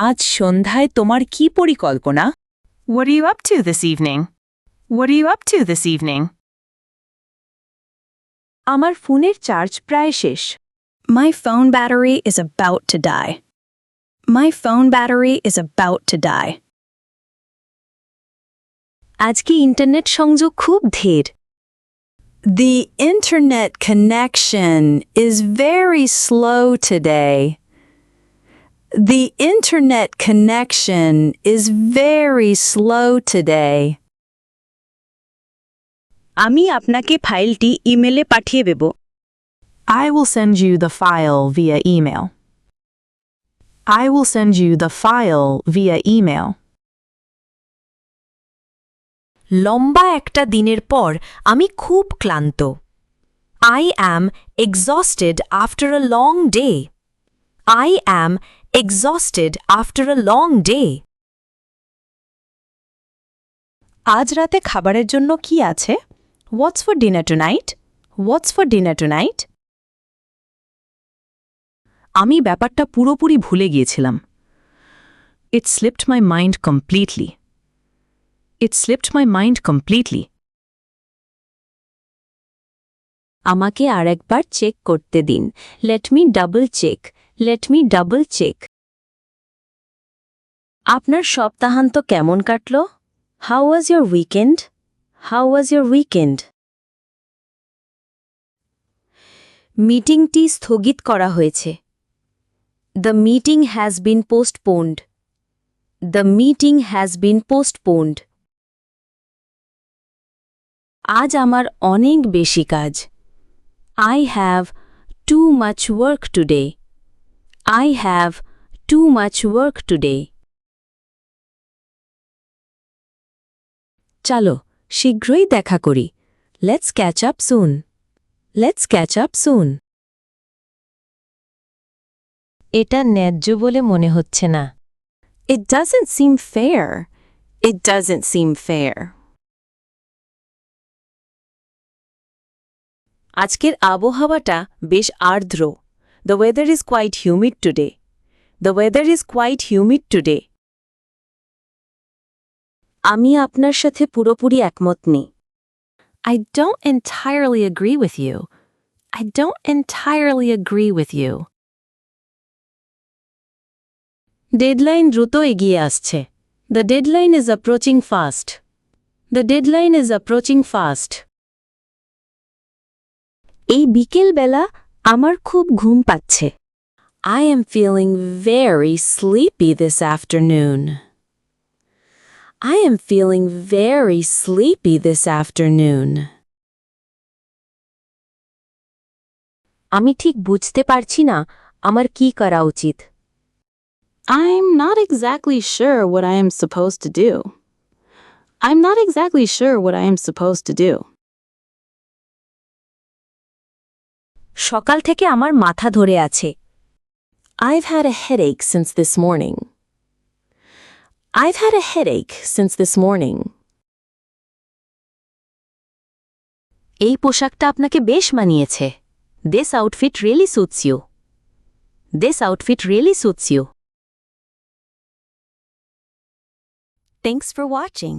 আজ সন্ধ্যায় তোমার কি পরিকল্পনা? What are you up to this evening? What are you up to this evening? আমার ফোনের চার্জ প্রায় শেষ। My phone battery is about to die. My phone battery is about to die. আজকে ইন্টারনেট সংযোগ খুব ধীর। The internet connection is very slow today. The internet connection is very slow today. আমি আপনাকে ফাইলটি ইমেলে পাঠিয়ে দেব। I will send you the file via email. I will send you the file via email. লম্বা একটা দিনের পর আমি খুব ক্লান্ত। I am exhausted after a long day. I am exhausted after a long day. আজ রাতে খাবারের জন্য কি আছে? What's for dinner tonight? What's for dinner tonight? আমি ব্যাপারটা পুরোপুরি ভুলে গিয়েছিলাম। It slipped my mind completely. It slipped my mind completely. আমাকে আরেকবার চেক করতে দিন। Let me double check. Let me double check. আপনার সপ্তাহান্ত কেমন কাটলো? How was your weekend? How was your weekend? মিটিংটি স্থগিত করা হয়েছে। The meeting has been postponed. The meeting has been postponed. আজ আমার অনেক বেশি কাজ। I have too much work today. I have too much work today. চলো শীঘ্রই দেখা করি। Let's catch up soon. Let's catch up soon. এটা ন্যায্য বলে মনে হচ্ছে না। It doesn't seem fair. It doesn't seem fair. আজকের আবহাওয়াটা বেশ আর্দ্র। The weather is quite humid today. The weather is quite humid today. আমি আপনার সাথে পুরোপুরি একমত নেই। I don't entirely agree with you. I don't entirely agree with you. Deadline দ্রুত এগিয়ে আসছে। The deadline is approaching fast. The deadline is approaching fast. এই বিকেলবেলা আমার খুব ঘুম পাচ্ছে। I am feeling very sleepy this afternoon. I am feeling very sleepy this afternoon. আমি ঠিক বুঝতে পারছি না আমার কি করা উচিত। I'm not exactly sure what I am supposed to do. I'm not exactly sure what I am supposed to do. সকাল থেকে আমার মাথা ধরে আছে। I've had a headache since this morning. I've had a headache since this morning. এই পোশাকটা আপনাকে বেশ মানিয়েছে। This outfit really suits you. This outfit really suits you. Thanks for watching.